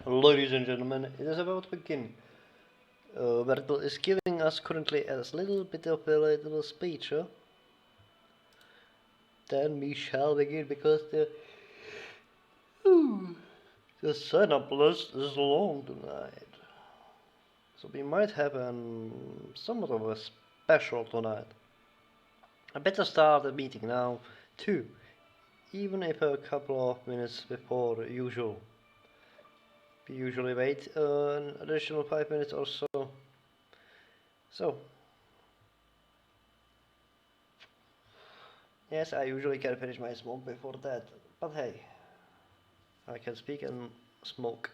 Ladies and gentlemen, it is about to begin. Bertel is giving us currently a little bit of a little speech. Then we shall begin because the sign-up list is long tonight. So we might have somewhat of a special tonight. I better start the meeting now, too, even if a couple of minutes before usual. We usually wait an additional 5 minutes or so. So, yes, I usually can finish my smoke before that, but hey, I can speak and smoke.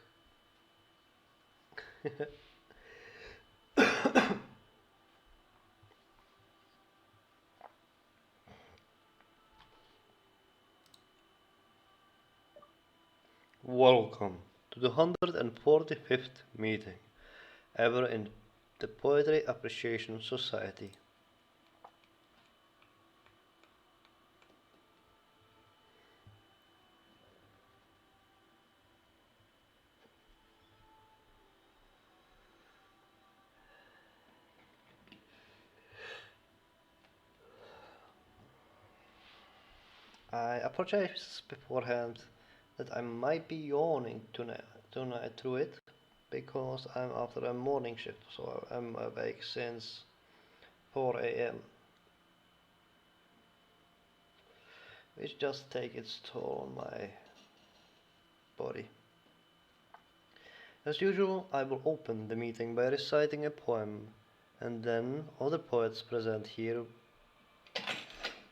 Welcome to the 145th meeting ever in the Poetry Appreciation Society. I apologize beforehand that I might be yawning tonight through it because I'm after a morning shift, so I'm awake since 4 a.m. which just takes its toll on my body. As usual, I will open the meeting by reciting a poem, and then other poets present here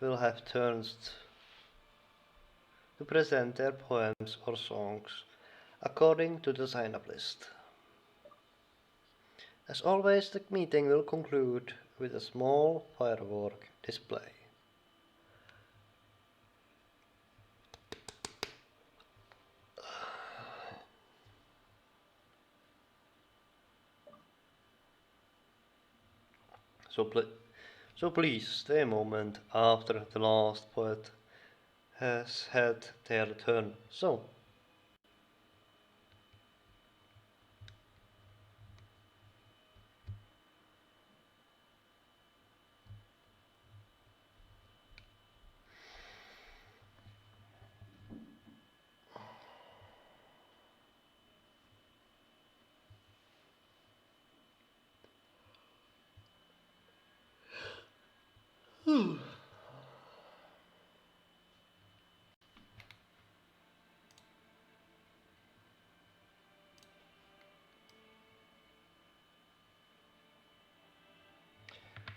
will have turns to present their poems or songs according to the sign-up list. As always, the meeting will conclude with a small firework display. So please stay a moment after the last poet has had their turn.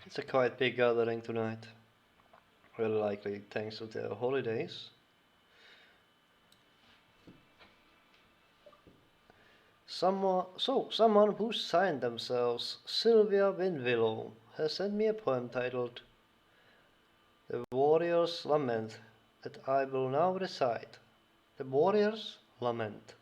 It's a quite big gathering tonight, really likely thanks to the holidays. Someone who signed themselves Sylvia Winwillow has sent me a poem titled The Warrior's Lament that I will now recite. The Warrior's Lament.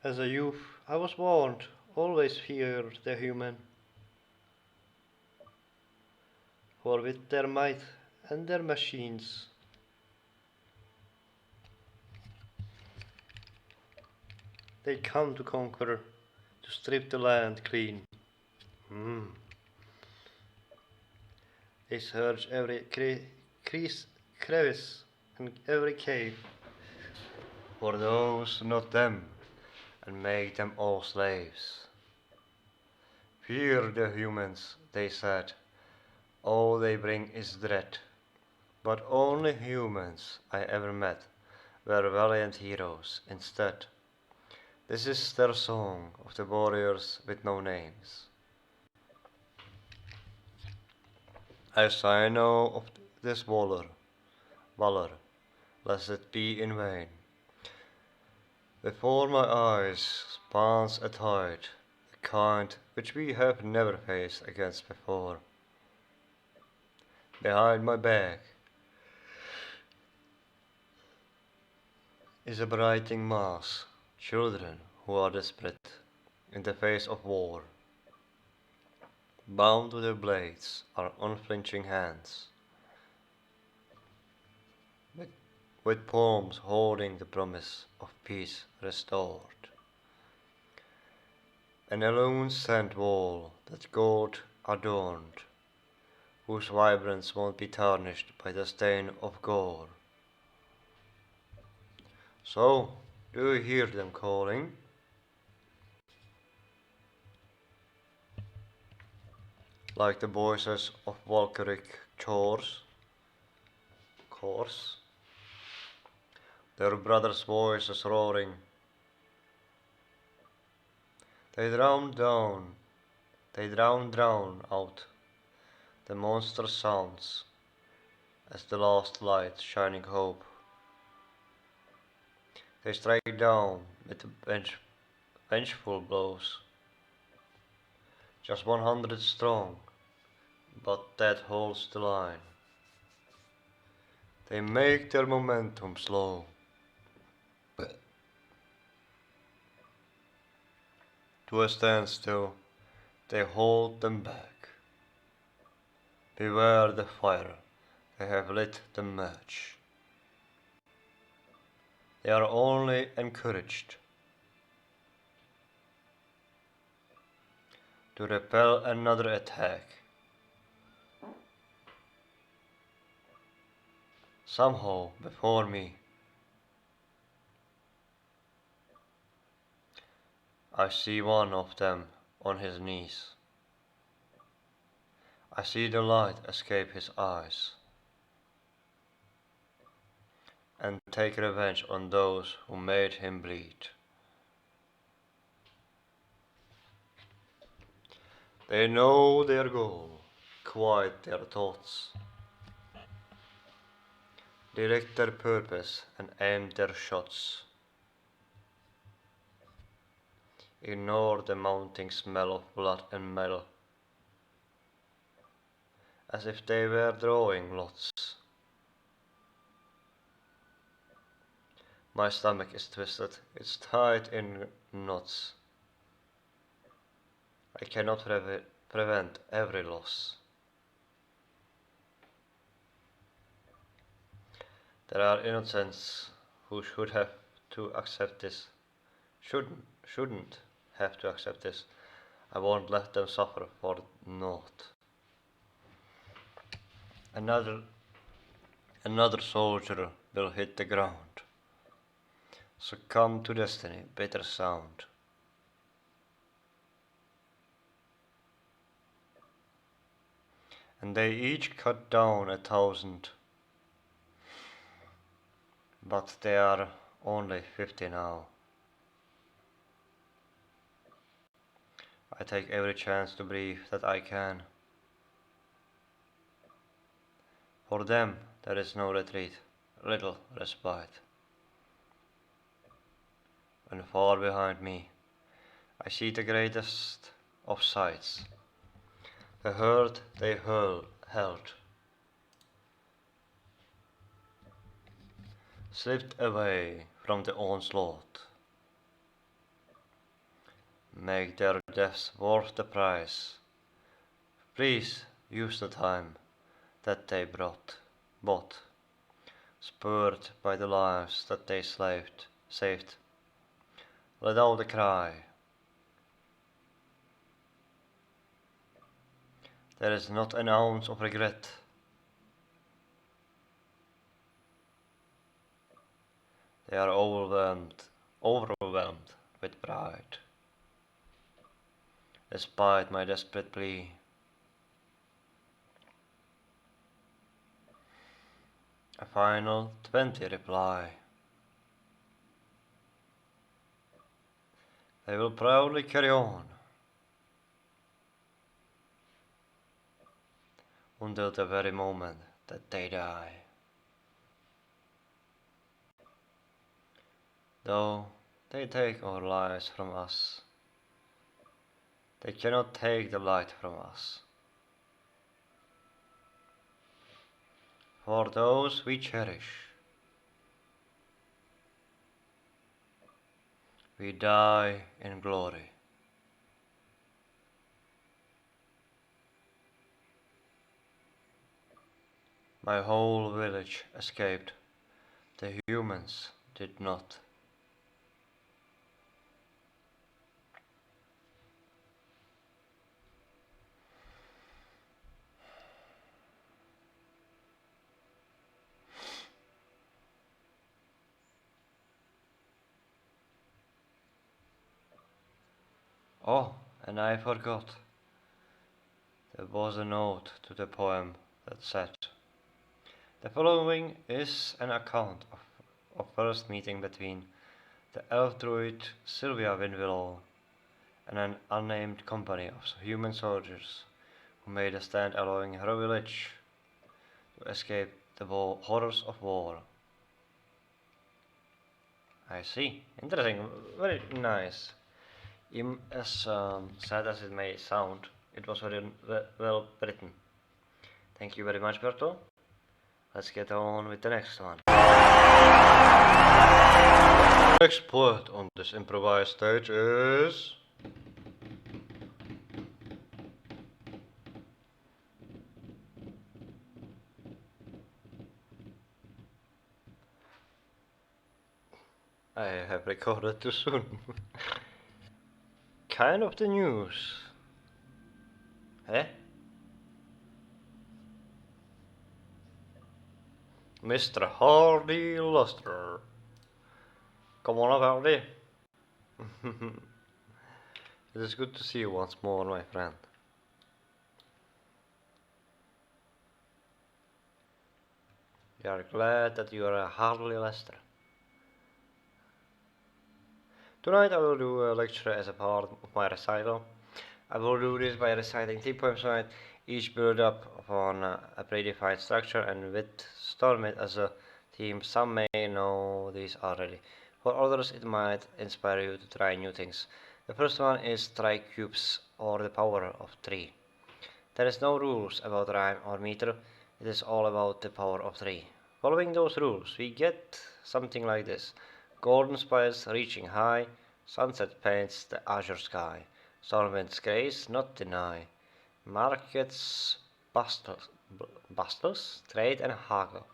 As a youth, I was warned, always fear the human, for with their might and their machines, they come to conquer, to strip the land clean. They search every crevice and every cave for those, not them, and make them all slaves. Fear the humans, they said, all they bring is dread. But only humans I ever met were valiant heroes instead. This is their song of the warriors with no names. As I know of this valor, lest it be in vain. Before my eyes spawns a tide, the kind which we have never faced against before. Behind my back is a brightening mass, children who are desperate in the face of war. Bound to their blades are unflinching hands, with, with palms holding the promise of peace restored. An alone sand wall that gold adorned, whose vibrance won't be tarnished by the stain of gore. So, do you hear them calling? Like the voices of Valkyric chorus, their brothers' voices roaring. They drown out the monster sounds as the last light shining hope. They strike down with vengeful blows, just 100 strong, but that holds the line. They make their momentum slow. To a standstill, they hold them back. Beware the fire, they have lit the match. They are only encouraged to repel another attack. Somehow, before me, I see one of them on his knees. I see the light escape his eyes, and take revenge on those who made him bleed. They know their goal, quiet their thoughts, direct their purpose and aim their shots. Ignore the mounting smell of blood and metal, as if they were drawing lots. My stomach is twisted, it's tied in knots. I cannot prevent every loss. There are innocents who should have to accept this, shouldn't have to accept this. I won't let them suffer for naught. Another soldier will hit the ground, succumb to destiny, bitter sound. And they each cut down 1,000, but they are only 50 now. I take every chance to breathe that I can. For them there is no retreat, little respite. And far behind me I see the greatest of sights, the herd they held, slipped away from the onslaught. Make their deaths worth the price. Please use the time that they bought, spurred by the lives that they saved. Let out a cry. There is not an ounce of regret. They are overwhelmed with pride. Despite my desperate plea, a final 20 reply. They will proudly carry on until the very moment that they die. Though they take our lives from us, they cannot take the light from us. For those we cherish, we die in glory. My whole village escaped, the humans did not. Oh, and I forgot. There was a note to the poem that said, "The following is an account of first meeting between the elf druid Sylvia Winwillow and an unnamed company of human soldiers who made a stand allowing her village to escape the horrors of war." I see. Interesting. Very nice. As sad as it may sound, it was very well written. Thank you very much, Berto. Let's get on with the next one. Next poet on this improvised stage is... I have recorded too soon. Kind of the news. Eh? Mr. Hardy Luster. Come on up, Hardy. It is good to see you once more, my friend. We are glad that you are a Hardy Lester. Tonight I will do a lecture as a part of my recital. I will do this by reciting 3 poems tonight, each built up upon a predefined structure and with Stormit as a theme. Some may know these already. For others it might inspire you to try new things. The first one is tricubes, or the power of 3. There is no rules about rhyme or meter, it is all about the power of 3. Following those rules, we get something like this. Golden spires reaching high, sunset paints the azure sky. Stormwind's grace not deny. Markets bustles, trade and haggle.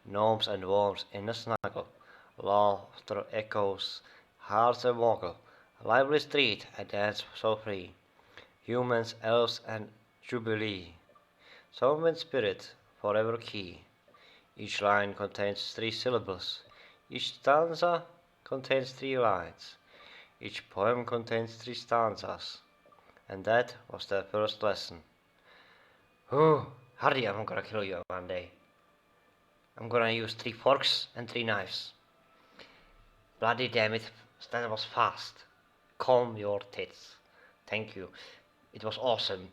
Gnomes and worms in a snuggle. Laughter echoes, hearts a woggle. Lively street, a dance so free. Humans, elves and jubilee. Stormwind spirit, forever key. Each line contains 3 syllables. Each stanza contains 3 lines. Each poem contains 3 stanzas. And that was the first lesson. Oh, Hardy, I'm gonna kill you one day. I'm gonna use 3 forks and 3 knives. Bloody damn it, that was fast. Calm your tits. Thank you. It was awesome.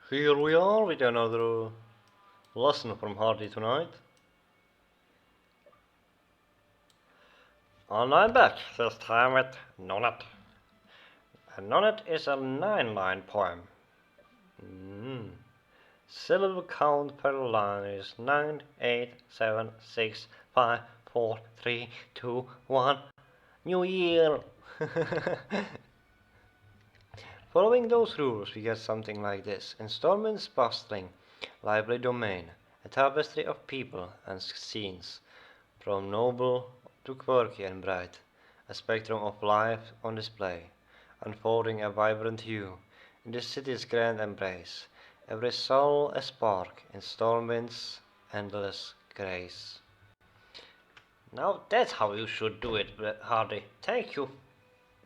Here we are with another lesson from Hardy tonight. And I'm back, this time with Nonnet. And Nonnet is a 9-line poem. Syllable count per line is 9, 8, 7, 6, 5, 4, 3, 2, 1. New Year! Following those rules, we get something like this. In Stormwind's bustling, lively domain, a tapestry of people and scenes, from noble to quirky and bright, a spectrum of life on display, unfolding a vibrant hue in the city's grand embrace, every soul a spark in Stormwind's endless grace. Now that's how you should do it, Hardy. Thank you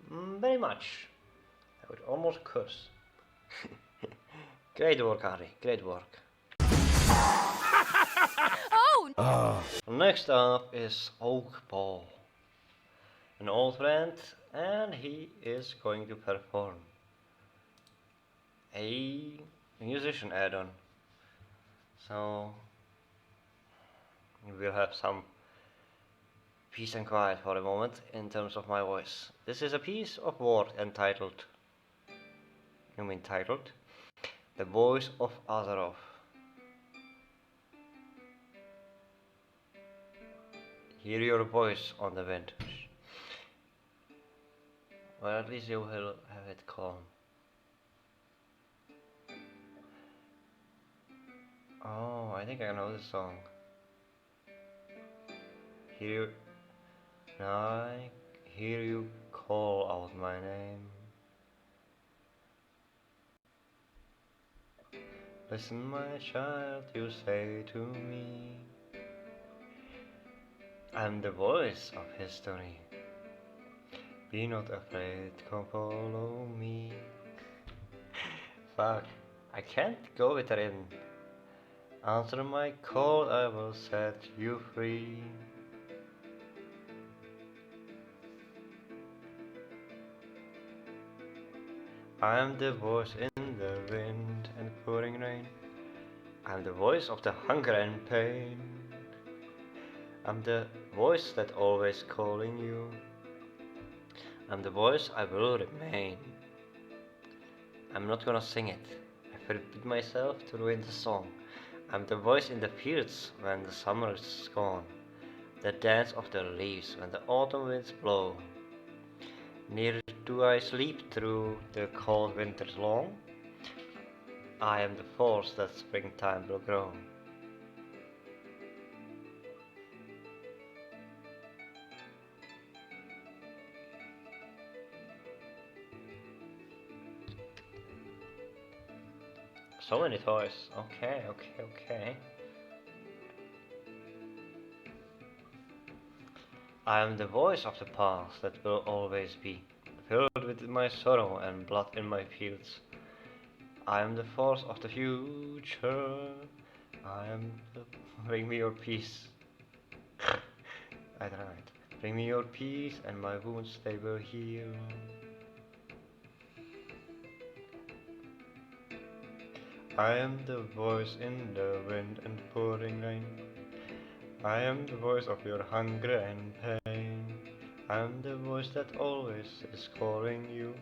very much. I would almost curse. Great work, Hardy. Great work. Oh! Next up is Oak Ball, an old friend, and he is going to perform a musician add-on. So We'll have some peace and quiet for a moment in terms of my voice. This is a piece of work entitled, you mean titled, The Voice of Azeroth. Hear your voice on the wind. Well, at least you will have it calm. Oh, I think I know this song. Hear, I hear you call out my name. Listen, my child, you say to me, I'm the voice of history. Be not afraid, come follow me. Fuck, I can't go with that in. Answer my call, I will set you free. I am the voice in the wind and pouring rain. I am the voice of the hunger and pain. I'm the voice that always calling you. I'm the voice I will remain. I'm not gonna sing it. I forbid myself to ruin the song. I'm the voice in the fields when the summer is gone. The dance of the leaves when the autumn winds blow. Neither do I sleep through the cold winters long. I am the force that springtime will grow. So many toys. Okay. I am the voice of the past that will always be, filled with my sorrow and blood in my fields. I am the force of the future. I am the... Bring me your peace. I tried. Bring me your peace and my wounds they will heal. I am the voice in the wind and pouring rain. I am the voice of your hunger and pain. I am the voice that always is calling you.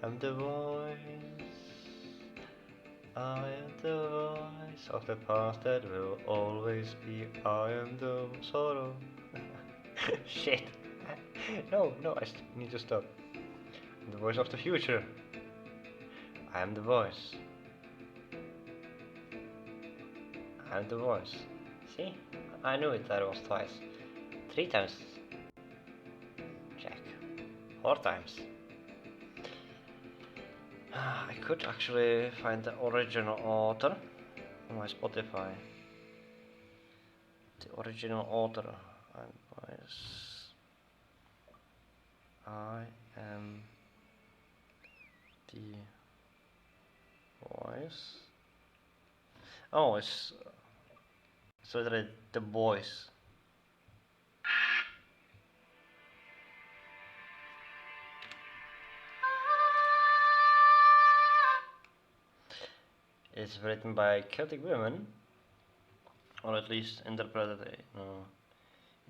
I'm the voice. I am the voice of the past that will always be. I am the sorrow. Shit. No, I need to stop. I'm the voice of the future. I am the voice. I am the voice. See? I knew it, that was twice. 3 times. Check. 4 times. I could actually find the original author on my Spotify. The original author was I am the voice. Oh, it's literally the voice. It's written by Celtic women, or at least interpreted.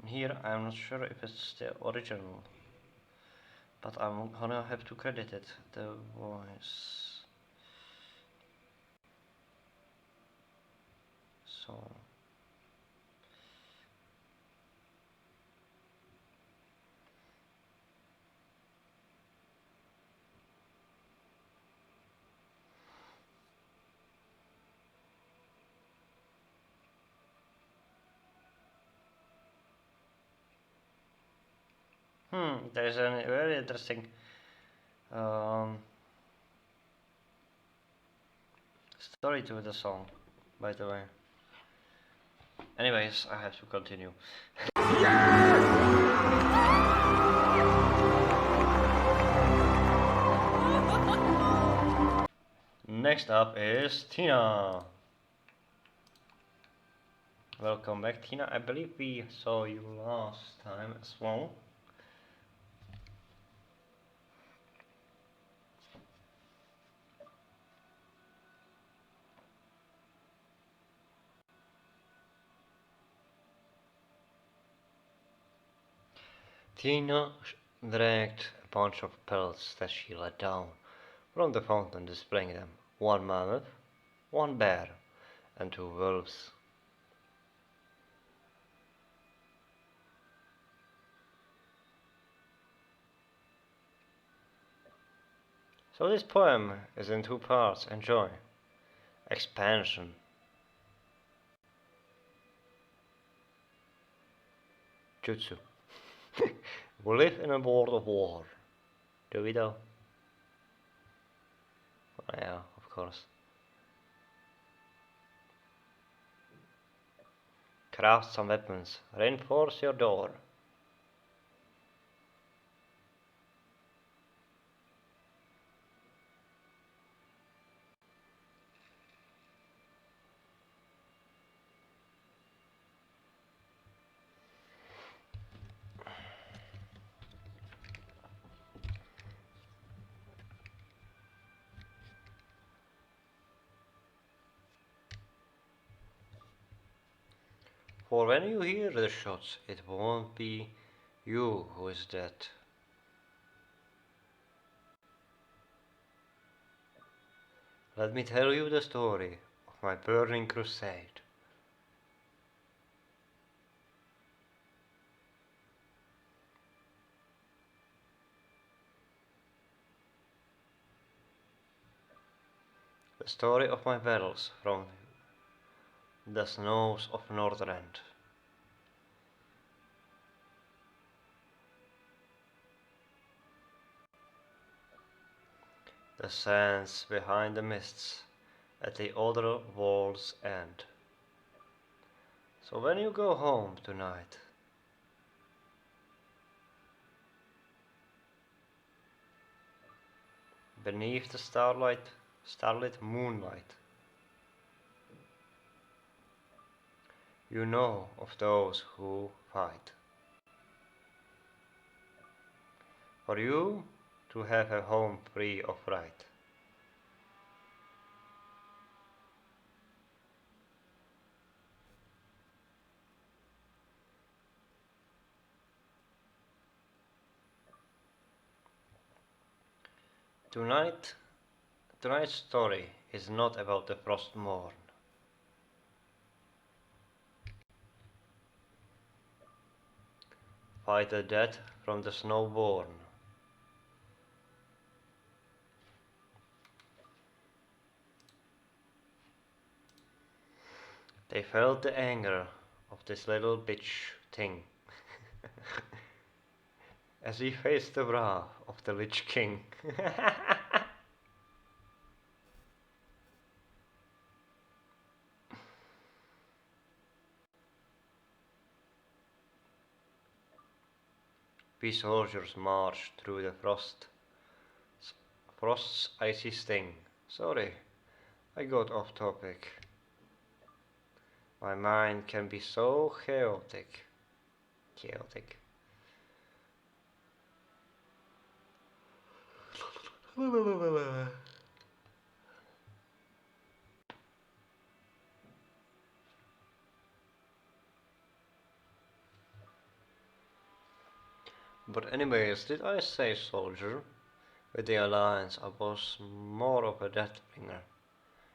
In here, I'm not sure if it's the original, but I'm gonna have to credit it. The voice. So. There's a very interesting story to the song, by the way. Anyways, I have to continue. Next up is Tina. Welcome back, Tina. I believe we saw you last time as well. Tina dragged a bunch of pelts that she let down from the fountain, displaying them: one mammoth, one bear, and two wolves. So this poem is in two parts. Enjoy. Expansion. Jutsu. We live in a world of war. Do we though? Yeah, of course. Craft some weapons. Reinforce your door. For when you hear the shots, it won't be you who is dead. Let me tell you the story of my burning crusade. The story of my battles from the snows of Northrend. The sands behind the mists at the other world's end. So when you go home tonight, beneath the starlit moonlight, you know of those who fight. For you to have a home free of fright. Tonight's story is not about the frost morn. Fight the dead from the snow born. They felt the anger of this little bitch thing as he faced the wrath of the Lich King. We soldiers marched through the frost's icy sting. Sorry, I got off topic. My mind can be so chaotic. But anyways, did I say soldier? With the alliance I was more of a deathbringer,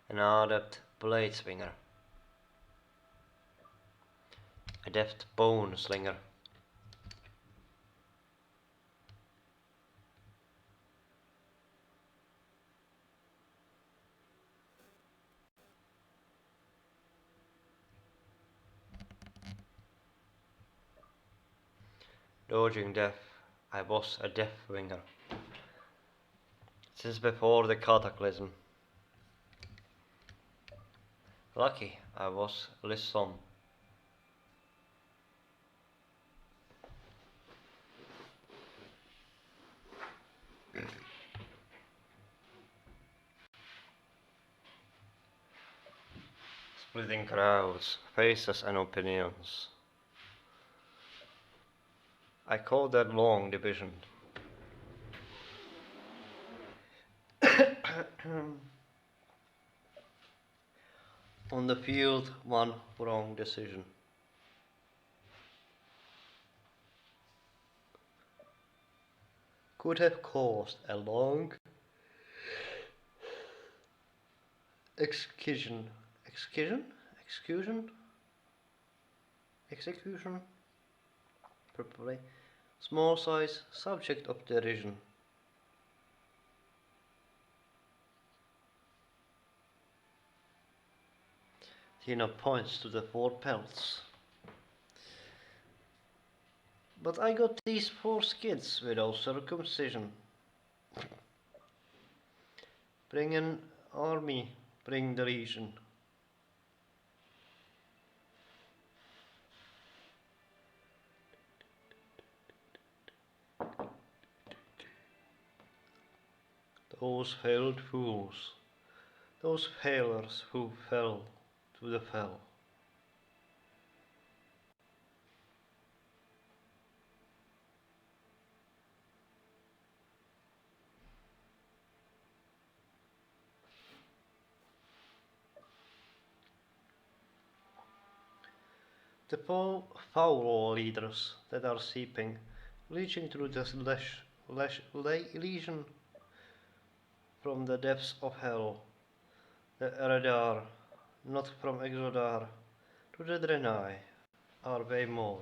an adept blade swinger, a deft bone slinger. Dodging death, I was a death winger. Since before the cataclysm. Lucky I was Lissom. Splitting crowds, faces and opinions. I call that long division. On the field, one wrong decision. could have caused a long execution, probably. Small size, subject of derision. Tina points to the 4 pelts. But I got these 4 skids without circumcision. Bring an army, bring the region. Those failed fools, those failures who fell to the fell. The foul leaders that are seeping, reaching through this legion from the depths of hell, the Eredar, not from Exodar, to the Draenei, are way more.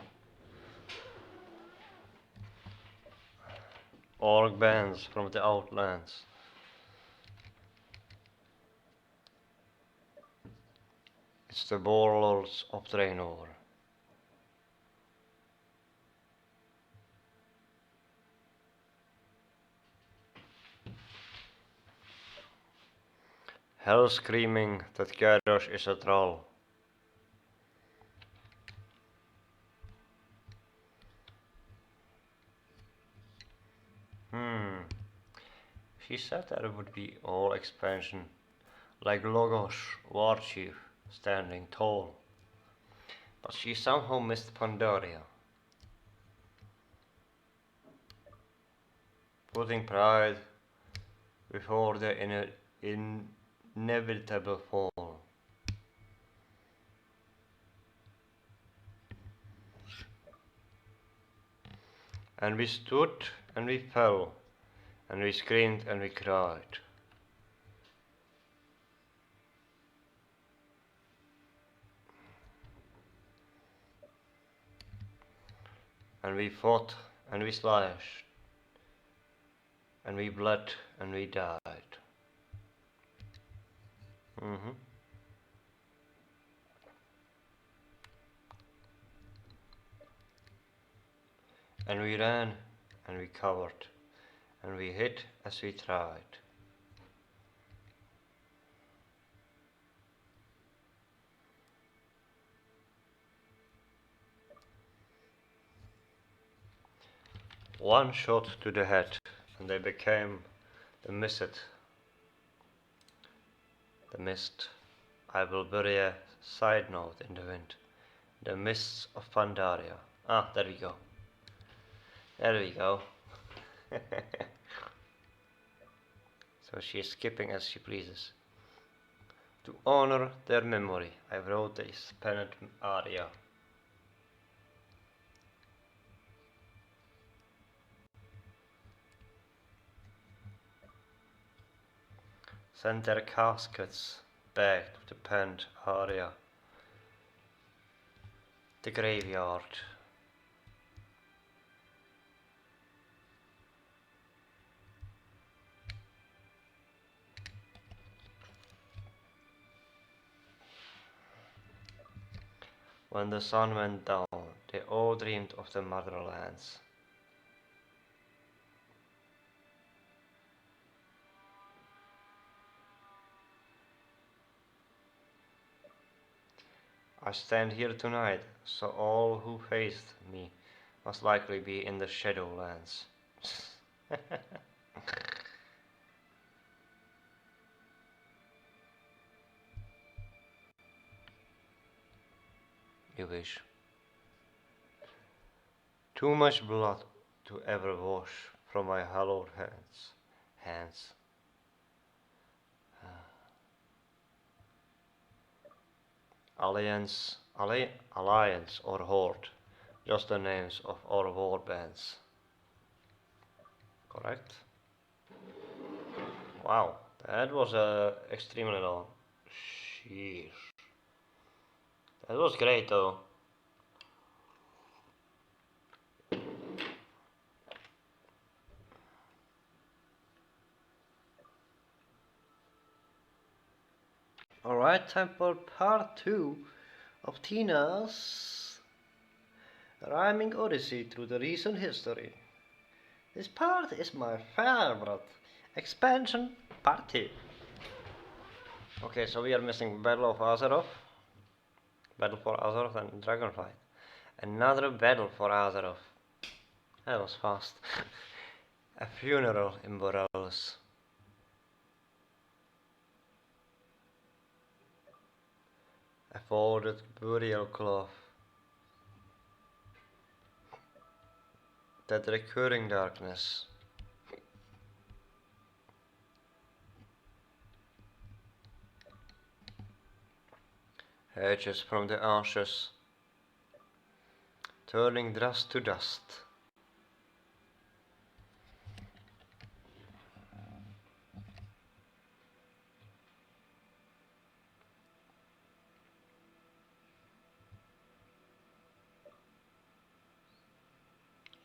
Orc bands from the outlands. It's the warlords of Draenor. Hell screaming that Garrosh is a troll. She said there would be all expansion, like Logos, War Chief, standing tall. But she somehow missed Pandaria. Putting pride before the inevitable fall. And we stood and we fell, and we screamed and we cried. And we fought and we slashed, and we bled and we died. And we ran and we covered, and we hid as we tried. One shot to the head, and they became the mist. The mist. I will bury a side note in the wind. The mists of Pandaria. Ah, there we go. There we go. So she is skipping as she pleases. To honor their memory, I wrote this pennant aria. Send their caskets back to the penned aria. The graveyard. When the sun went down, they all dreamed of the motherlands. I stand here tonight, so all who faced me must likely be in the Shadowlands. You wish. Too much blood to ever wash from my hallowed hands. Alliance or Horde, just the names of our war bands. Correct. Wow, that was extremely long. Sheesh. That was great though. Alright, time for part 2 of Tina's rhyming odyssey through the recent history. This part is my favorite. Expansion part 2. Okay, so we are missing Battle of Azeroth, Battle for Azeroth and Dragonflight. Another battle for Azeroth. That was fast. A funeral in Borealis. A folded burial cloth. That recurring darkness. Hedges from the ashes, turning dust to dust.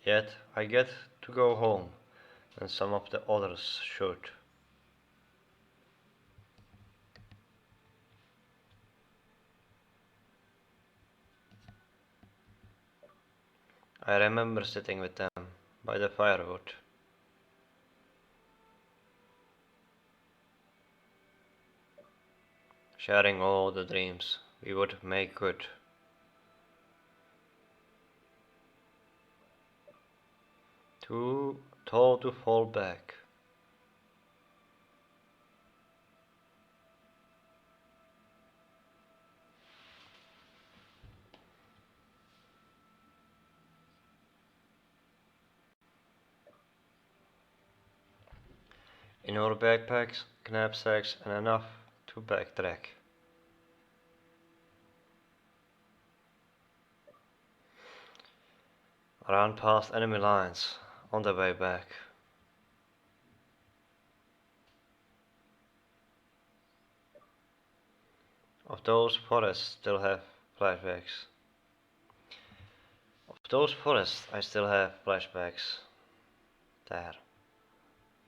Yet I get to go home, and some of the others should. I remember sitting with them by the firewood. Sharing all the dreams we would make good. Too tall to fall back. In our backpacks, knapsacks, and enough to backtrack. Around past enemy lines on the way back. Of those forests still have flashbacks. Of those forests I still have flashbacks. There.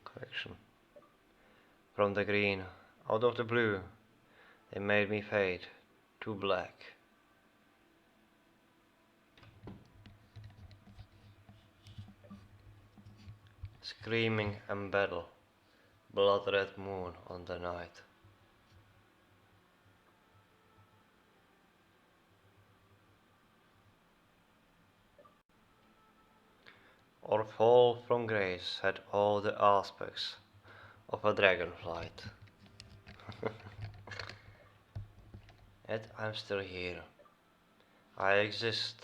Correction. From the green, out of the blue, they made me fade to black. Screaming and battle, blood red moon on the night. Our fall from grace had all the aspects of a dragonflight. Yet I'm still here. I exist.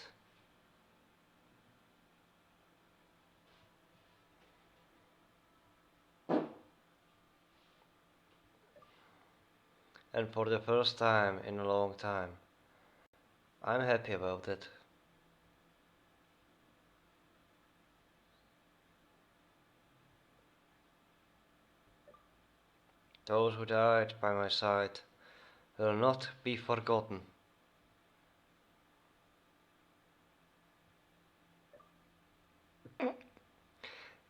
And for the first time in a long time, I'm happy about it. Those who died by my side will not be forgotten.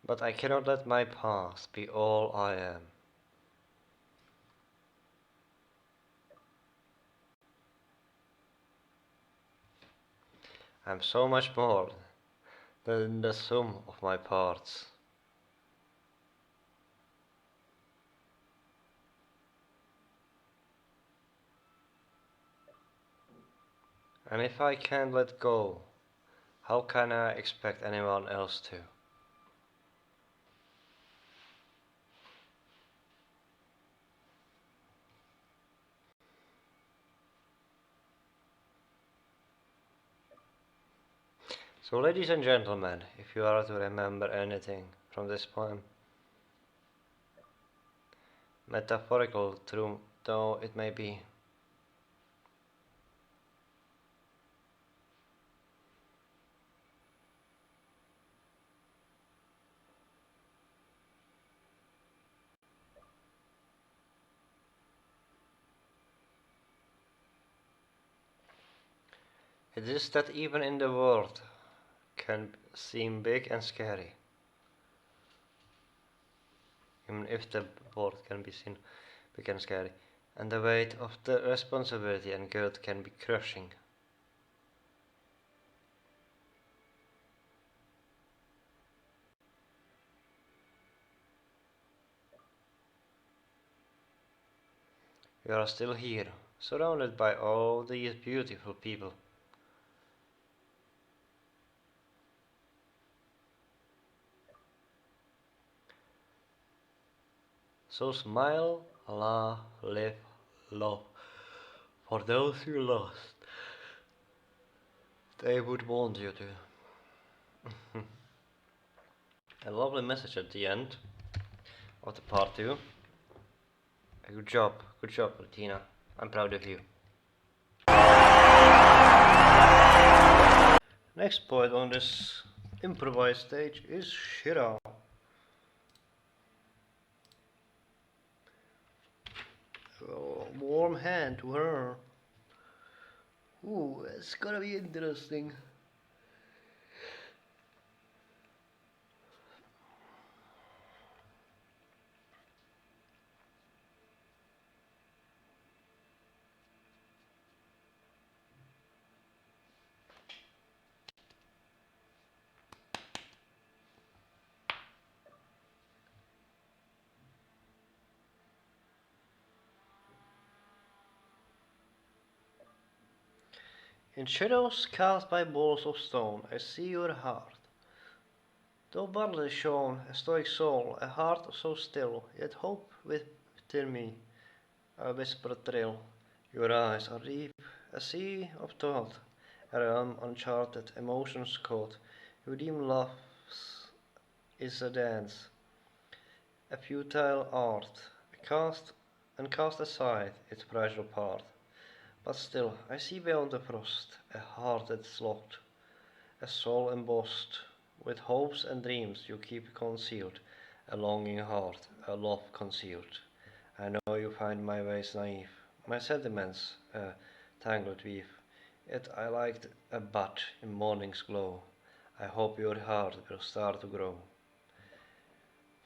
But I cannot let my past be all I am. I'm so much more than the sum of my parts. And if I can't let go, how can I expect anyone else to? So ladies and gentlemen, if you are to remember anything from this poem, metaphorical though it may be, It is that even in the world can seem big and scary. Even if the world can be seen big and scary. And the weight of the responsibility and guilt can be crushing. We are still here, surrounded by all these beautiful people. So smile, laugh, live, love. For those you lost, they would want you to. A lovely message at the end of the part 2. Good job, Tina. I'm proud of you. Next poet on this improvised stage is Shira. Oh, warm hand to her. Ooh, it's gonna be interesting. In shadows cast by balls of stone, I see your heart. Though barely shown, a stoic soul, a heart so still, yet hope within me, a whispered thrill. Your eyes are deep, a sea of thought, a realm uncharted, emotions caught. You deem love is a dance, a futile art, cast aside its fragile part. But still, I see beyond the frost a heart that's locked, a soul embossed with hopes and dreams you keep concealed, a longing heart, a love concealed. I know you find my ways naive, my sentiments a tangled weave, yet I like a bud in morning's glow. I hope your heart will start to grow.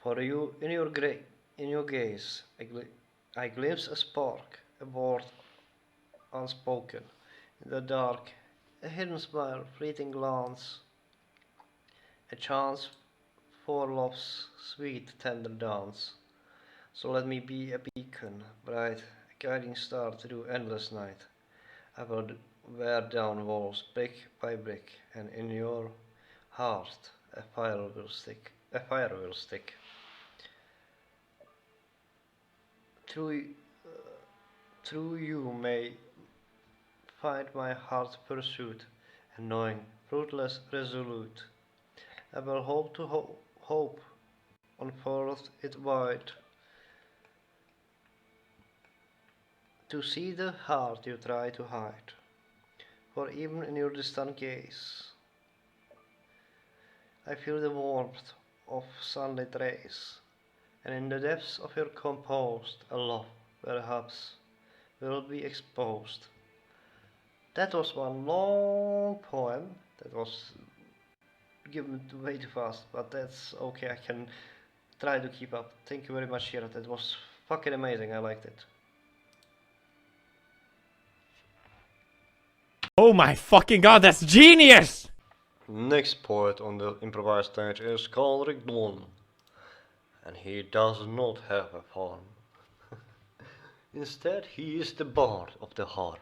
For you, in your gaze, I glimpse a spark, a word unspoken. In the dark, a hidden smile, fleeting glance, a chance for love's sweet, tender dance. So let me be a beacon, bright, a guiding star through endless night. I will wear down walls brick by brick, and in your heart a fire will stick. A fire will stick. Through, through you may find my heart's pursuit, and knowing, fruitless, resolute, I will hope to hope, unfold it wide, to see the heart you try to hide. For even in your distant gaze, I feel the warmth of sunlit rays, and in the depths of your composed, a love, perhaps, will be exposed. That was one long poem. That was given way too fast, but that's okay. I can try to keep up. Thank you very much, Shira. That was fucking amazing. I liked it. Oh my fucking god, that's genius! Next poet on the improvised stage is Karl Dawn, and he does not have a farm. Instead, he is the bard of the harp.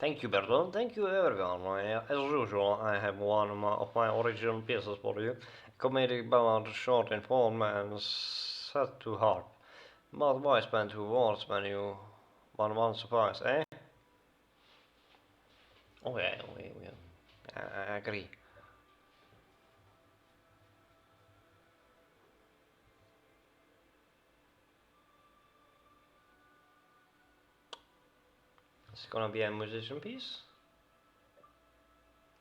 Thank you, Berton. Thank you, everyone. As usual, I have one of my original pieces for you. Comedic ballad, short in form and set to harp. But why spend 2 words when you one suffice, eh? Oh yeah, I agree. Is it gonna be a musician piece?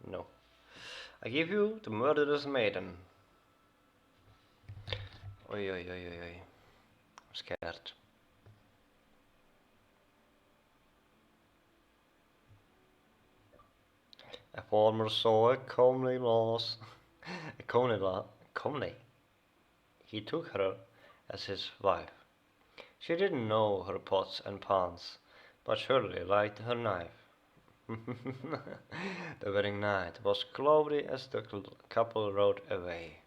No. I give you the murderous maiden. Oi, oi, oi, oi, oi. I'm scared. A farmer saw a comely lass. Comely. He took her as his wife. She didn't know her pots and pans, but surely liked her knife. The wedding night was cloudy as the couple rode away.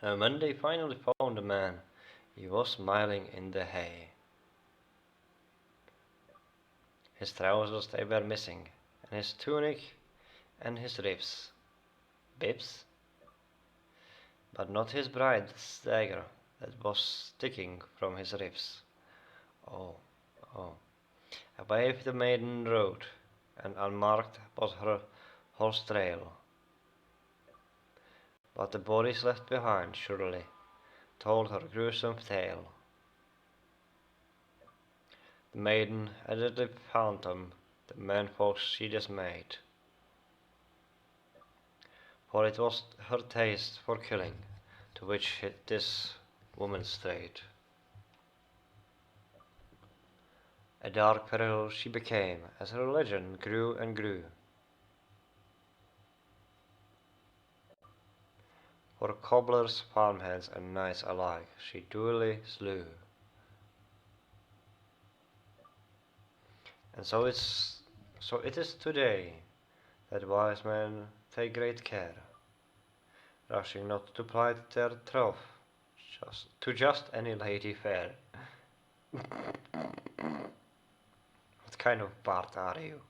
And when they finally found the man, he was smiling in the hay. His trousers they were missing, and his tunic and his ribs. Bibs? But not his bride's dagger that was sticking from his ribs. Oh, oh. Away the maiden rode, and unmarked was her horse trail. But the bodies left behind surely told her gruesome tale. The maiden a deadly phantom, the menfolks she dismayed. For it was her taste for killing, to which this woman strayed. A dark peril she became, as her legend grew and grew. For cobblers, farmhands, and knights alike she duly slew. And so it is today that wise men take great care, rushing not to plight their troth to just any lady fair. What kind of bard are you?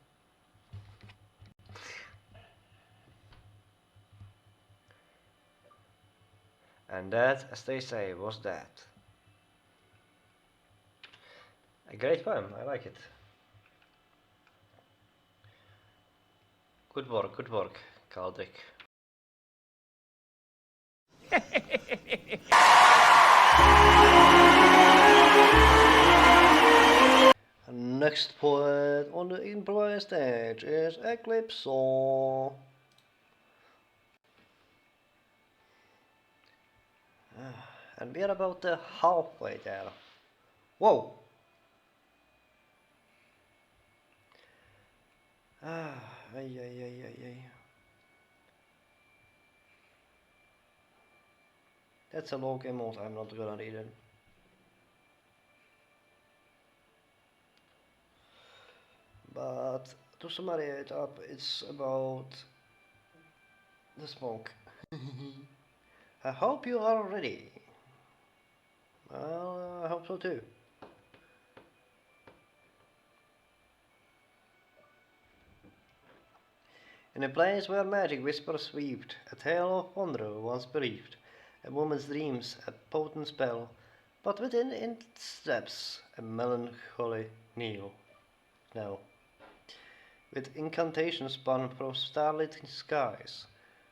And that, as they say, was that. A great poem, I like it. Good work, Kaldrik. Next poet on the improvised stage is Eclipse. And we're about halfway there. Whoa! Ay. That's a long emote, I'm not gonna read it. But to summary it up, it's about the smoke. I hope you are ready. Well, I hope so too. In a place where magic whispers weaved, a tale of wonder once breathed, a woman's dreams a potent spell, but within its steps a melancholy knell. With incantations spun from starlit skies,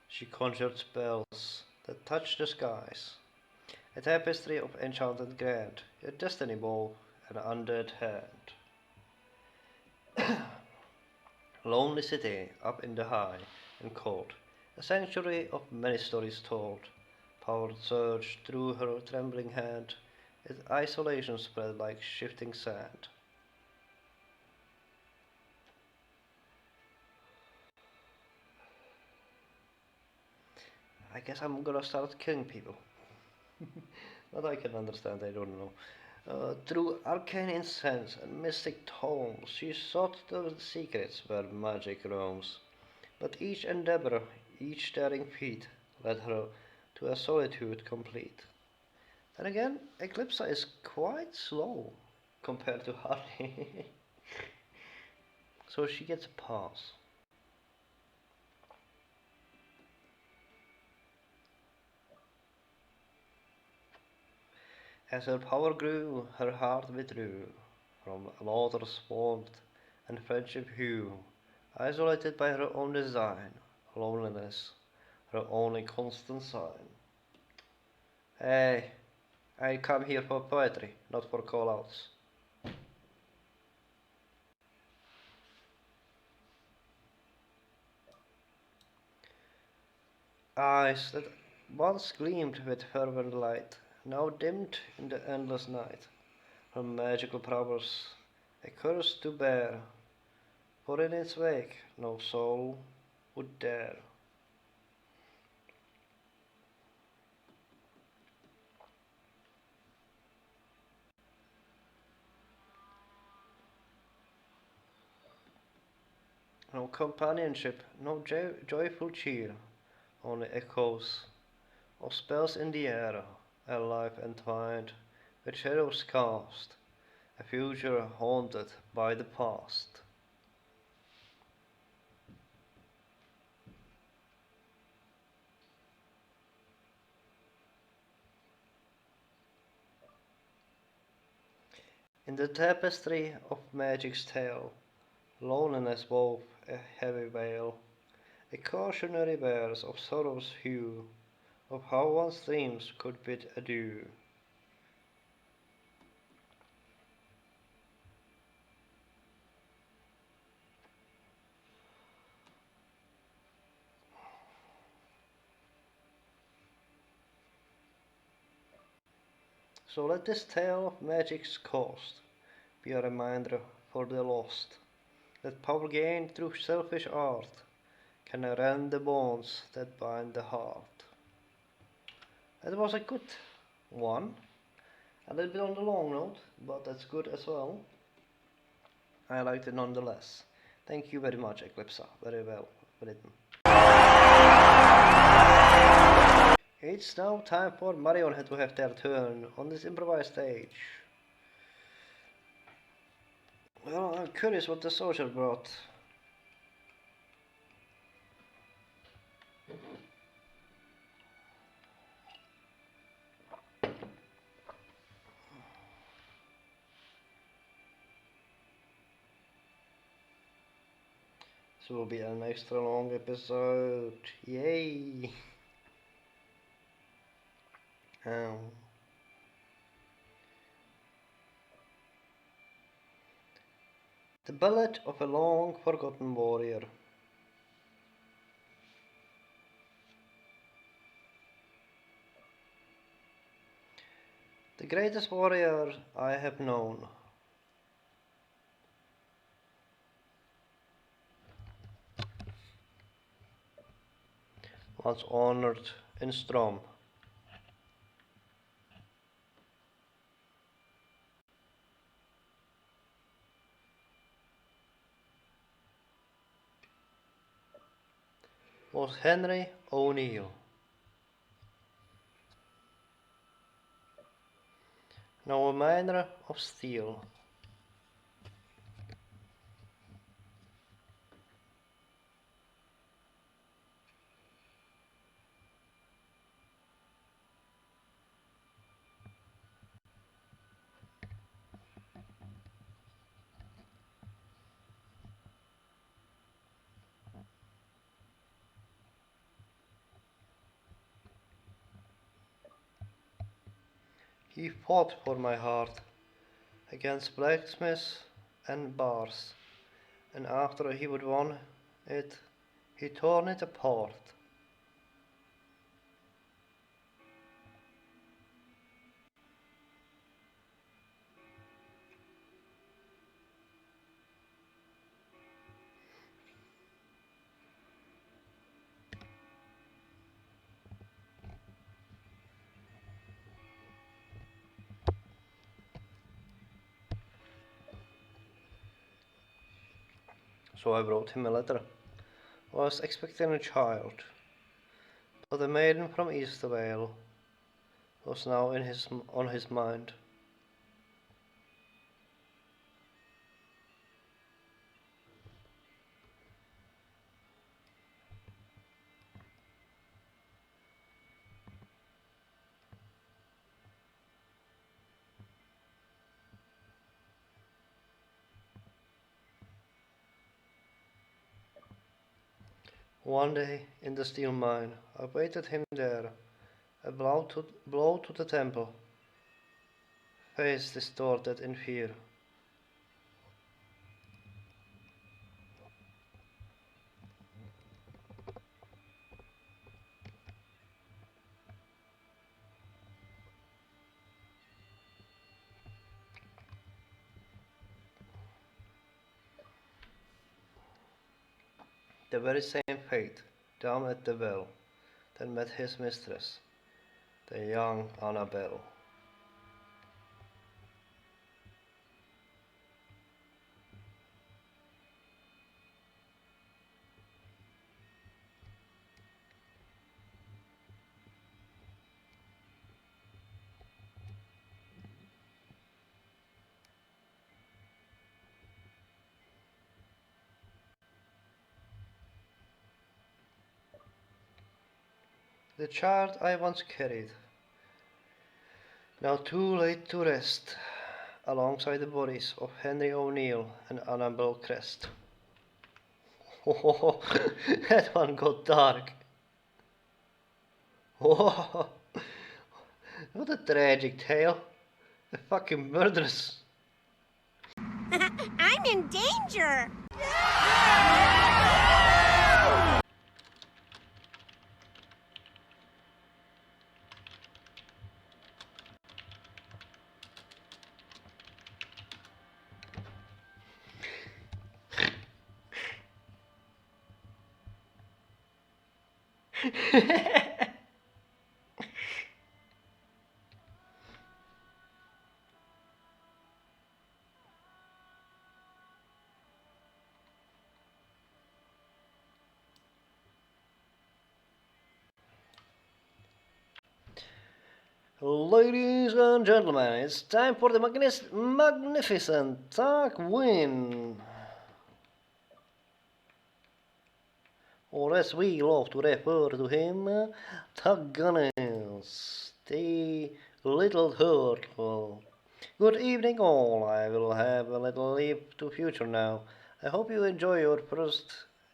she conjured spells that touched the skies. A tapestry of enchanted grand, a destiny bow, an undead hand. Lonely city, up in the high and cold, a sanctuary of many stories told. Power surged through her trembling hand, its isolation spread like shifting sand. I guess I'm gonna start killing people. But I can understand, I don't know. Through arcane incense and mystic tomes, she sought the secrets where magic roams. But each endeavor, each daring feat, led her to a solitude complete. Then again, Eclipse is quite slow compared to Harley. So she gets a pass. As her power grew, her heart withdrew from lover's warmth and friendship hue. Isolated by her own design, loneliness, her only constant sign. Hey, I come here for poetry, not for callouts. Eyes that once gleamed with fervent light, now dimmed in the endless night. Her magical powers, a curse to bear, for in its wake no soul would dare. No companionship, no joyful cheer, only echoes of spells in the air, a life entwined with shadows cast, a future haunted by the past. In the tapestry of magic's tale, loneliness wove a heavy veil, a cautionary bears of sorrow's hue, of how one's dreams could bid adieu. So let this tale of magic's cost be a reminder for the lost, that power gained through selfish art can rend the bonds that bind the heart. That was a good one. A little bit on the long note, but that's good as well. I liked it nonetheless. Thank you very much, Eclipsa. Very well written. It's now time for Marionhead to have their turn on this improvised stage. Well, I'm curious what the social brought. This will be an extra long episode. Yay! The Ballad of a Long Forgotten Warrior. The greatest warrior I have known. Was honored in Strom. Was Henry O'Neill. Now a miner of steel. He fought for my heart against blacksmiths and bars, and after he would won it, he torn it apart. So I wrote him a letter. I was expecting a child, but the maiden from Eastervale was now on his mind. One day in the steel mine, I waited him there. A blow to the temple. Face distorted in fear. The very same fate down at the well that met his mistress, the young Annabel. The child I once carried, now too late to rest, alongside the bodies of Henry O'Neill and Annabel Crest. Oh, that one got dark. Oh, what a tragic tale. A fucking murderous. I'm in danger! Ladies and gentlemen, it's time for the magnificent Tag Win. Or as we love to refer to him, Tagganis, the little turtle. Good evening all, I will have a little leap to future now. I hope you enjoy your first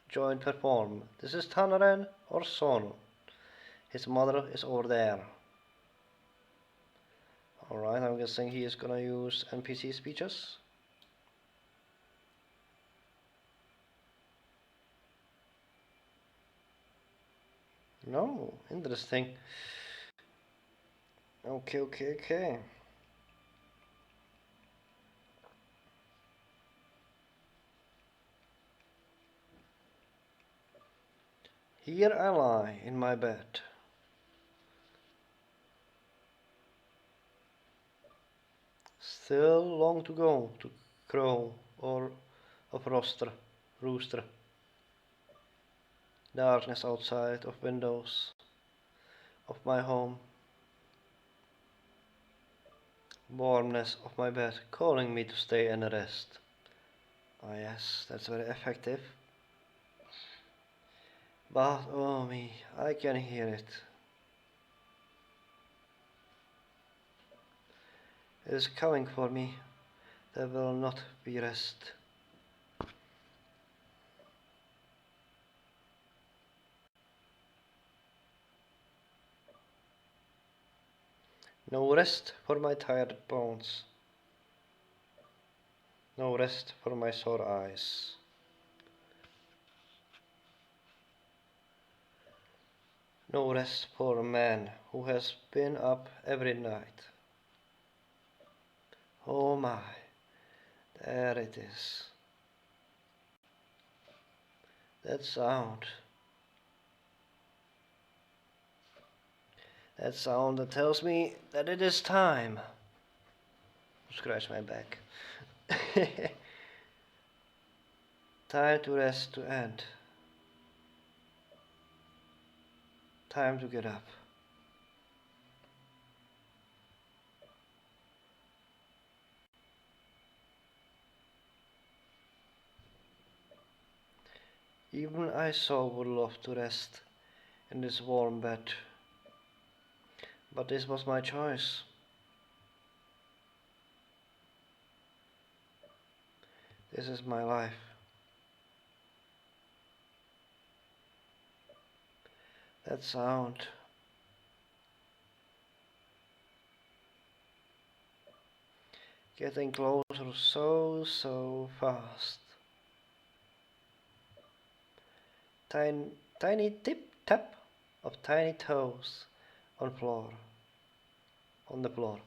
joint perform. This is Tanaran or Son. His mother is over there. Alright, I'm guessing he is gonna use NPC speeches. No, interesting. Okay. Here I lie in my bed. Still long to go to crow or of rooster. Darkness outside of windows of my home. Warmness of my bed calling me to stay and rest. Ah yes, that's very effective. But oh me, I can hear it. It is coming for me. There will not be rest. No rest for my tired bones. No rest for my sore eyes. No rest for a man who has been up every night. Oh my, there it is. That sound. That sound that tells me that it is time. Scratch my back. Time to rest to end. Time to get up. Even I so would love to rest in this warm bed. But this was my choice. This is my life. That sound. Getting closer so fast. Tiny tip tap of tiny toes on the floor.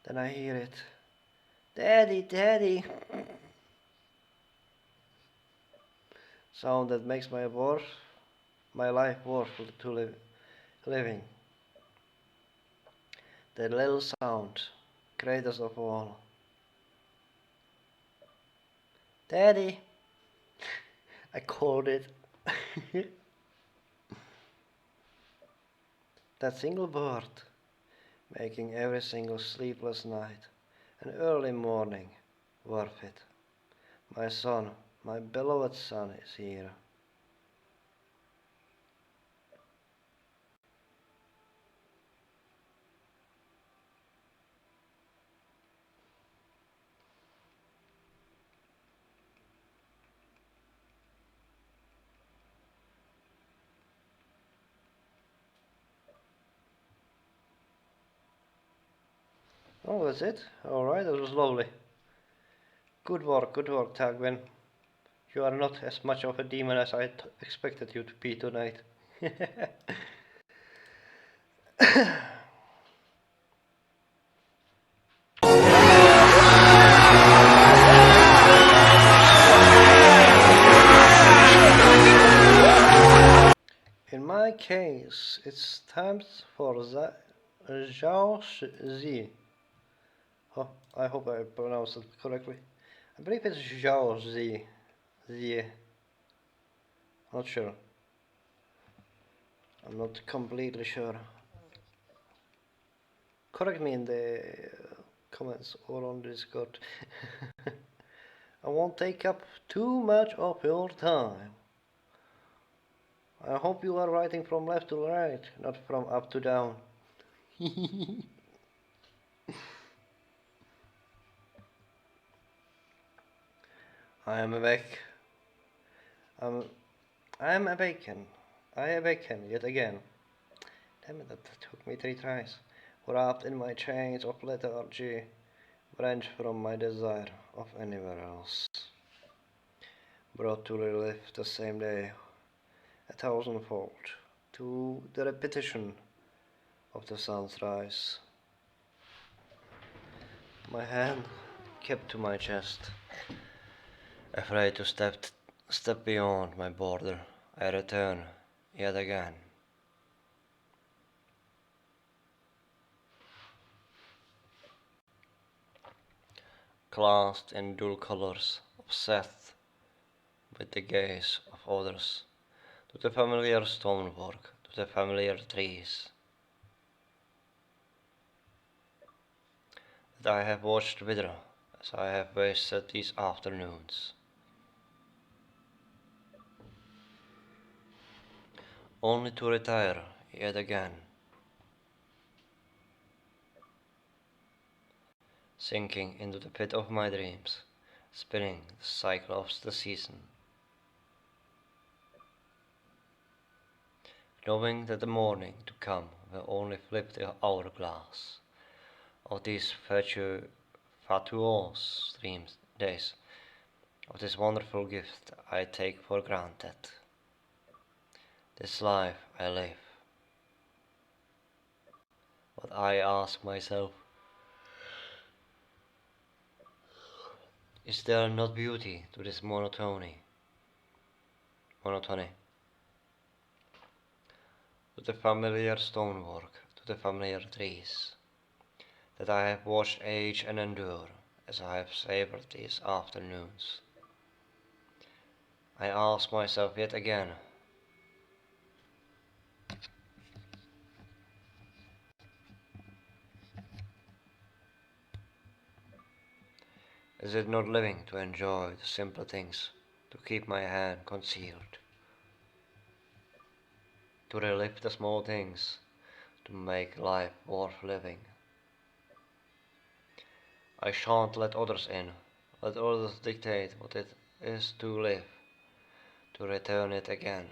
Then I hear it. Daddy, Daddy. Sound that makes my life worth living. That little sound, greatest of all. Daddy, I called it. That single bird, making every single sleepless night and early morning worth it. My son, my beloved son is here. Oh, that's it? Alright, that was lovely. Good work, Tagwin. You are not as much of a demon as I expected you to be tonight. In my case, it's time for the Zhao Zi. Oh, I hope I pronounced it correctly. I believe it's Zhao Zi. Zi. Not sure. I'm not completely sure. Correct me in the comments or on Discord. I won't take up too much of your time. I hope you are writing from left to right, not from up to down. I am awake. I am awakened. I awaken yet again. Damn it, that took me 3 tries. Wrapped in my chains of lethargy, wrenched from my desire of anywhere else. Brought to relive the same day, 1,000-fold, to the repetition of the sun's rise. My hand kept to my chest, afraid to step beyond my border. I return yet again. Classed in dual colors, obsessed with the gaze of others, to the familiar stonework, to the familiar trees that I have watched wither as I have wasted these afternoons. Only to retire yet again, sinking into the pit of my dreams, spinning the cycle of the season, knowing that the morning to come will only flip the hourglass of these fatuous days, of this wonderful gift I take for granted. This life I live. But I ask myself, is there not beauty to this monotony? To the familiar stonework, to the familiar trees, that I have watched age and endure as I have savored these afternoons. I ask myself yet again, is it not living to enjoy the simple things, to keep my hand concealed, to relive the small things, to make life worth living? I shan't let others in, let others dictate what it is to live, to return it again,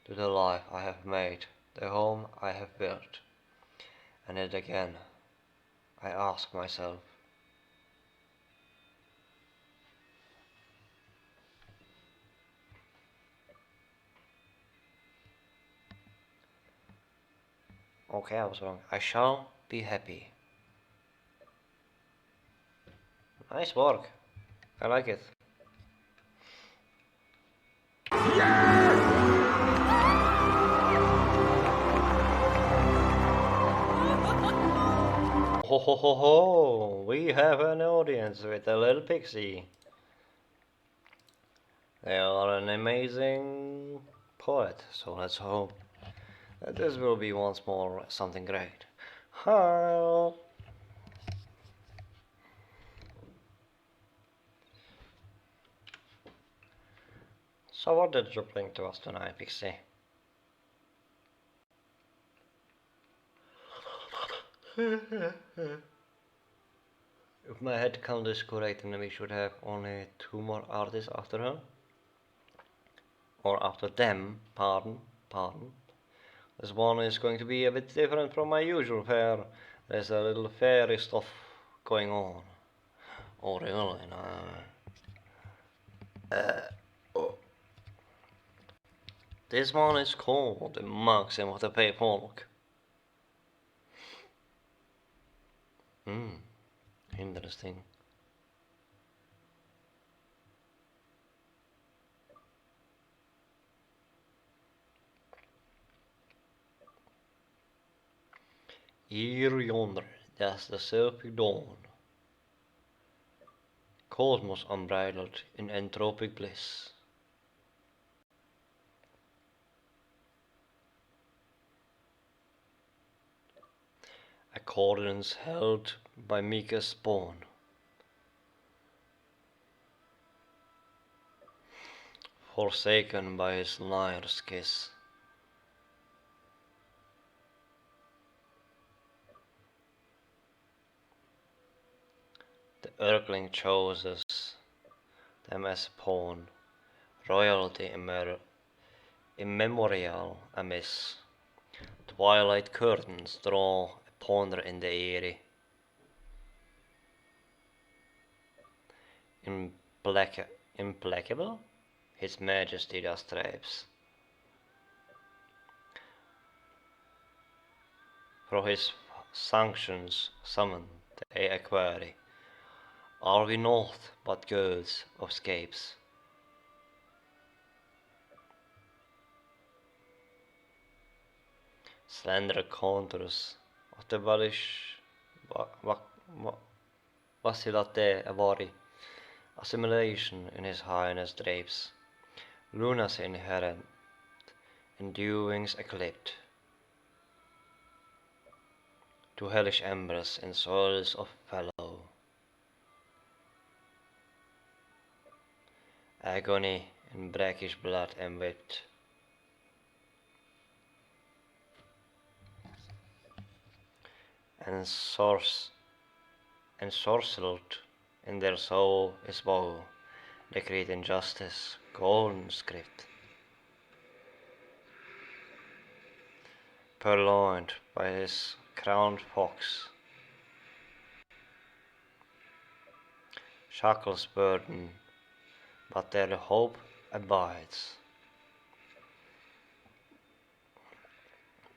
to the life I have made, the home I have built, and yet again I ask myself, okay, I was wrong, I shall be happy. Nice work, I like it. Ho ho ho ho! We have an audience with a little pixie. They are an amazing poet, so let's hope that this will be once more something great. Hi. So what did you bring to us tonight, Pixie? If my head count is correct, then we should have only 2 more artists after her. Or after them, pardon. This one is going to be a bit different from my usual fare. There's a little fairy stuff going on. Oh really? No. This one is called the Maxim of the Payfolk. Interesting. Here yonder, that's the silky dawn. Cosmos unbridled in entropic bliss. Accordance held by meekest spawn. Forsaken by his lyre's kiss. The Earthling chooses them as pawn, royalty immemorial amiss. Twilight curtains draw a ponder in the eyrie. Implacable, his majesty does stripes. For his sanctions summon they a query. Are we naught but gods of scapes? Slender contours of the vacillate avari, assimilation in his highness drapes, lunacy inherent, endewings eclipsed, to hellish embers in soils of fellow. Agony in brackish blood enwrapped. Ensorcelled in their soul is woe, decreed injustice, golden script. Purloined by his crowned fox, shackles burden, but their hope abides.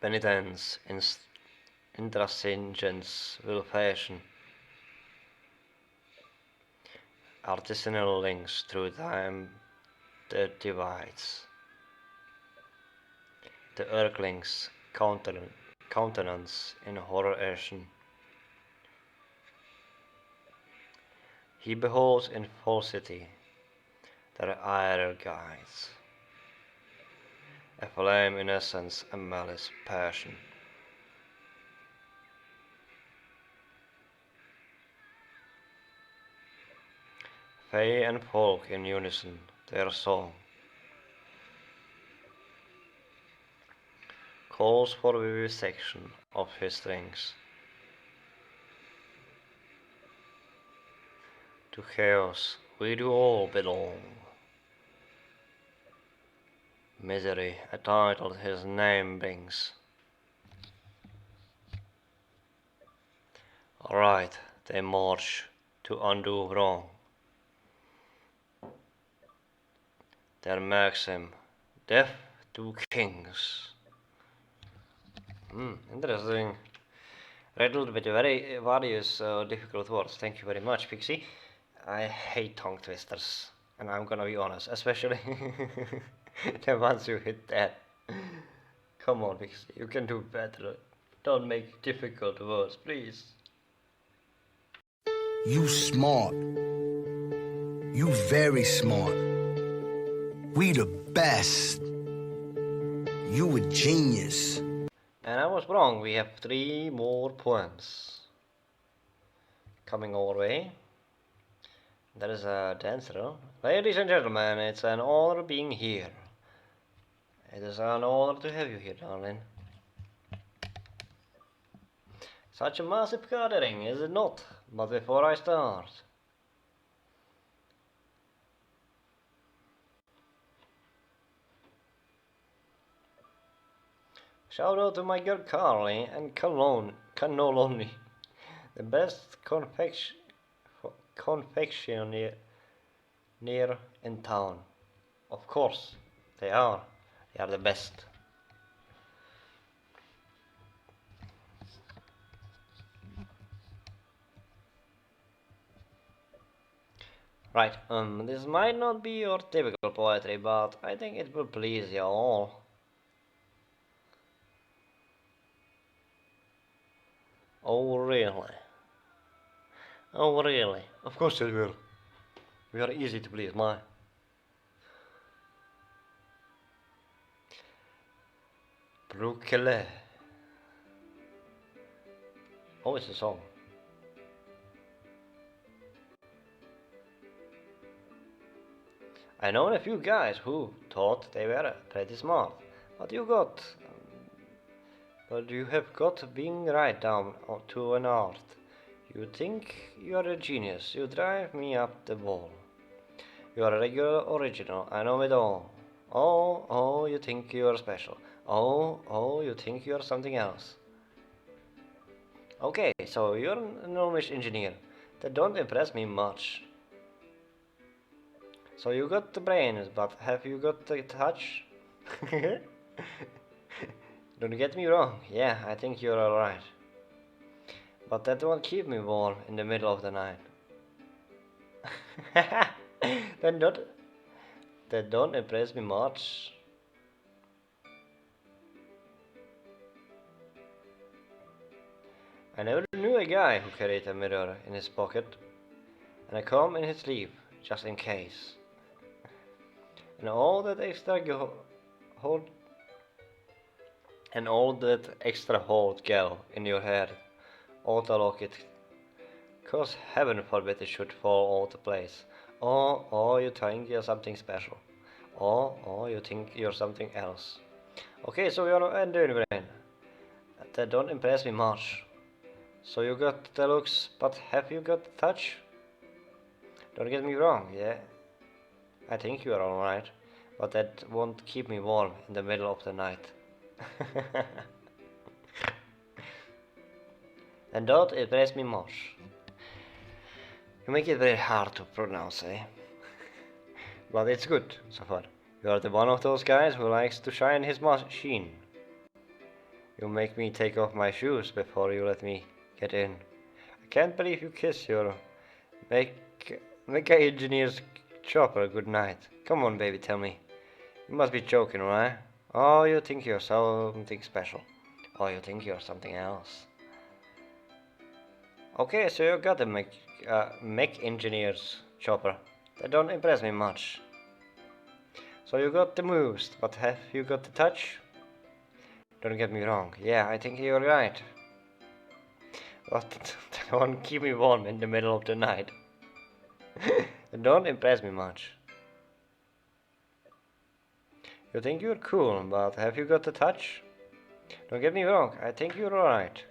Penitence intransigence will fashion artisanal links through time that divides. The Earthling's countenance in horror ashen. He beholds in falsity their ire guides, a flame in essence, a malice passion. Fae and folk in unison, their song calls for vivisection of his strings. To chaos we do all belong. Misery, a title his name brings. Right, they march to undo wrong. Their maxim, death to kings. Interesting. Riddled with very various difficult words. Thank you very much, Pixie. I hate tongue twisters, and I'm gonna be honest, especially Then once you hit that, come on, Pixie, you can do better. Don't make difficult words, please. You smart. You very smart. We the best. You a genius. And I was wrong, we have 3 more poems coming our way. That is a dancer. Ladies and gentlemen, it's an honor being here. It is an honor to have you here, darling. Such a massive gathering, is it not? But before I start, shout out to my girl Carly and Cannelloni, the best confectioner near in town. Of course, they are. They are the best. Right, this might not be your typical poetry, but I think it will please you all. Oh really? Oh really? Of course it will. We are easy to please, my. Brukele. Oh, it's a song. I know a few guys who thought they were pretty smart, but you have got being right down to an art. You think you are a genius, you drive me up the wall. You are a regular original, I know it all. Oh, you think you are special. Oh, you think you are something else. Okay, so you're an enormous engineer. That don't impress me much. So you got the brains, but have you got the touch? Don't get me wrong, yeah, I think you're alright. But that won't keep me warm in the middle of the night. That don't impress me much. I never knew a guy who carried a mirror in his pocket and a comb in his sleeve, just in case. And all that extra hold gel in your hair, auto-lock it, 'cause heaven forbid it should fall out of place. Oh, you think you're something special. Oh, you think you're something else. Okay, so you're an engineer brain. That don't impress me much. So you got the looks, but have you got the touch? Don't get me wrong, yeah. I think you are alright, but that won't keep me warm in the middle of the night. And don't impress me much. You make it very hard to pronounce, eh? But it's good, so far. You are the one of those guys who likes to shine his machine. You make me take off my shoes before you let me get in. I can't believe you kiss your mecha engineer's chopper good night. Come on, baby, tell me. You must be joking, right? Oh, you think you're something special. Oh, you think you're something else. Okay, so you got the mech engineer's chopper. That don't impress me much. So you got the moves, but have you got the touch? Don't get me wrong, yeah, I think you're right. But that won't keep me warm in the middle of the night. That don't impress me much. You think you're cool, but have you got the touch? Don't get me wrong, I think you're alright.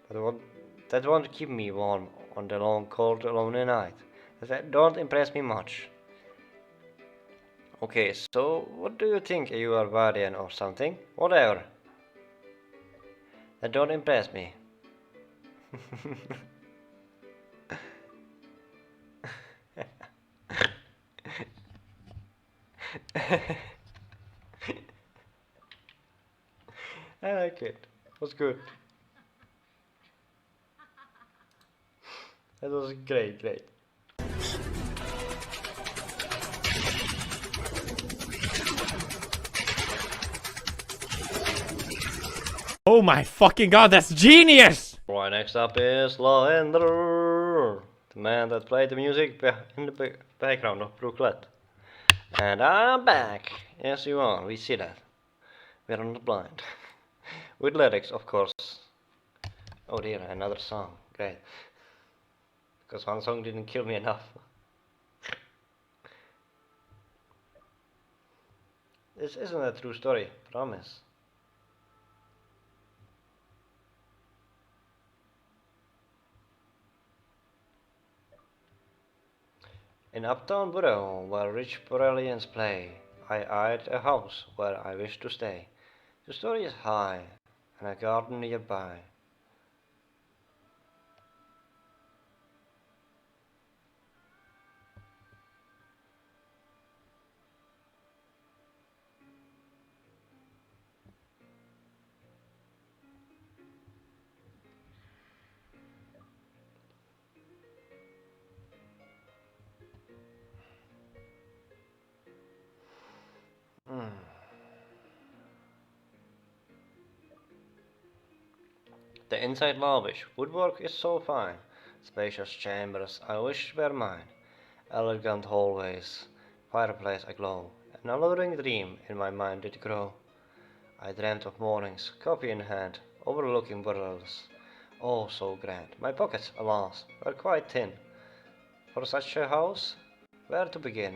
But that won't keep me warm on the long, cold, lonely night. That don't impress me much. Okay, so what do you think? You are Guardian or something? Whatever. That don't impress me. I like it. It was good. That was great. Oh my fucking god, that's genius! Right, next up is Law and Order, the man that played the music in the background of Brooklet. And I'm back. Yes, you are. We see that. We're not blind. With lyrics, of course. Oh dear, another song. Great. Because one song didn't kill me enough. This isn't a true story, promise. In uptown Borough, where rich Borellians play, I eyed a house where I wished to stay. The story is high, and a garden nearby. The inside lavish woodwork is so fine, spacious chambers I wish were mine, elegant hallways, fireplace aglow, an alluring dream in my mind did grow. I dreamt of mornings, coffee in hand, overlooking Burles, oh so grand. My pockets, alas, were quite thin. For such a house, where to begin?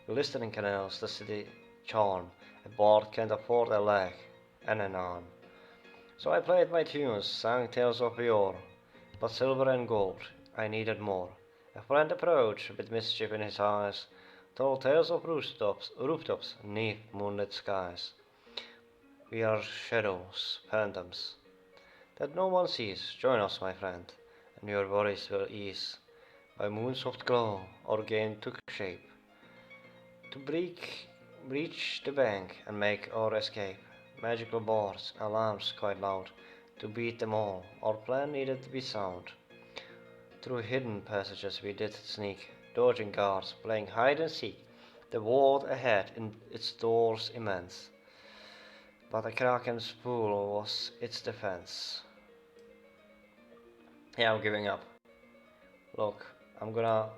Glistening canals, the city charm, a bard can't afford a leg and an arm. So I played my tunes, sang tales of yore, but silver and gold I needed more. A friend approached with mischief in his eyes, told tales of rooftops, 'neath moonlit skies. We are shadows, phantoms, that no one sees. Join us, my friend, and your worries will ease. By moon's soft glow, our game took shape, to breach the bank and make our escape. Magical bars, alarms quite loud, to beat them all, our plan needed to be sound. Through hidden passages we did sneak, dodging guards, playing hide and seek. The ward ahead in its doors immense, but a kraken's pool was its defense. Yeah, I'm giving up. Look, I'm gonna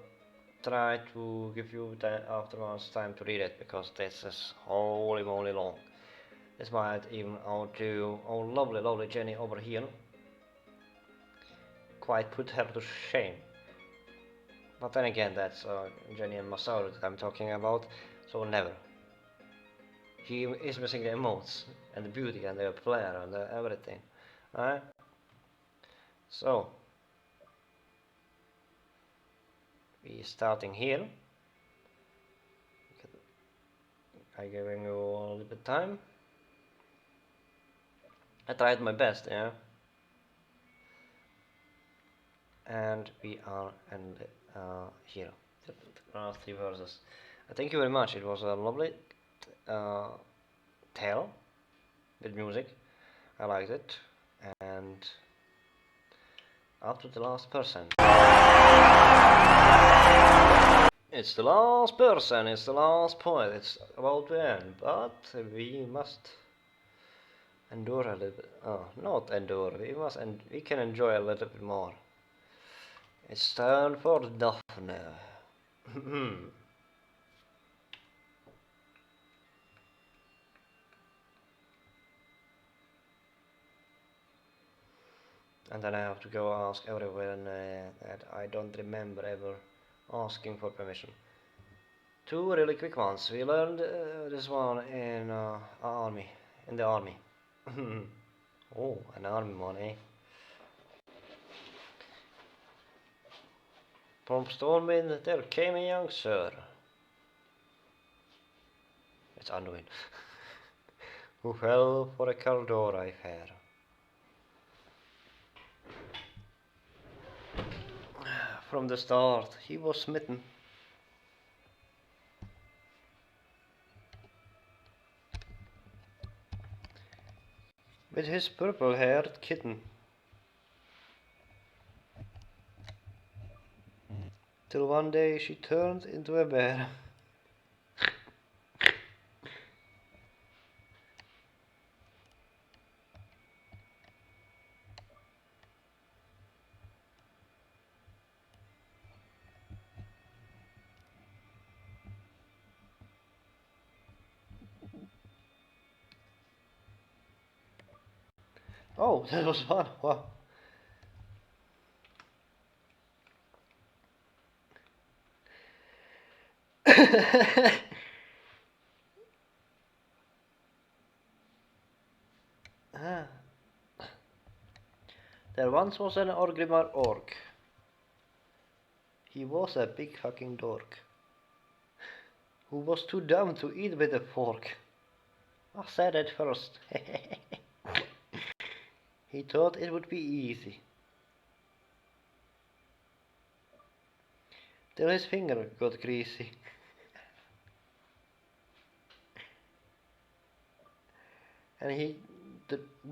try to give you afterwards time to read it, because this is holy moly long. This might even outdo our lovely Jenny over here. Quite put her to shame. But then again, that's Jenny and Masaru that I'm talking about, so never. He is missing the emotes, and the beauty, and the flair, and the everything. Alright? So, we starting here. I'm giving you a little bit time. I tried my best, yeah. And we are in here, the last three verses. Thank you very much. It was a lovely tale with music. I liked it. And up to the last person. It's the last person. It's the last point. It's about to end, but we must endure a little bit. Oh, not endure. We can enjoy a little bit more. It's time for Daphne. And then I have to go ask everyone that I don't remember ever asking for permission. Two really quick ones. We learned this one in the army. Oh, an army one, eh? From Stormwind there came a young sir. It's Anduin. Who fell for a Caldori fair. From the start he was smitten. With his purple-haired kitten. Till one day she turned into a bear. Oh, that was fun. Wow. Ah. There once was an Orgrimmar orc. He was a big fucking dork, who was too dumb to eat with a fork. I said at first. He thought it would be easy. Till his finger got greasy. And he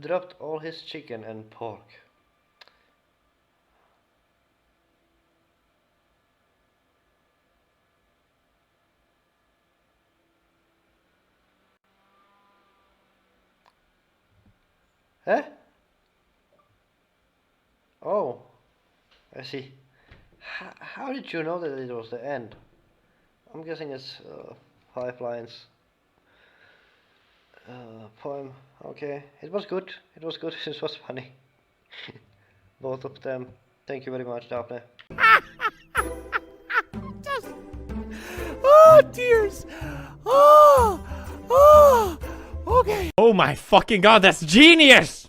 dropped all his chicken and pork. Huh? Oh, I see. How did you know that it was the end? I'm guessing it's 5 lines. Poem. Okay, it was good. It was good. It was funny. Both of them. Thank you very much, Daphne. Oh, tears. Oh, okay. Oh my fucking god, that's genius.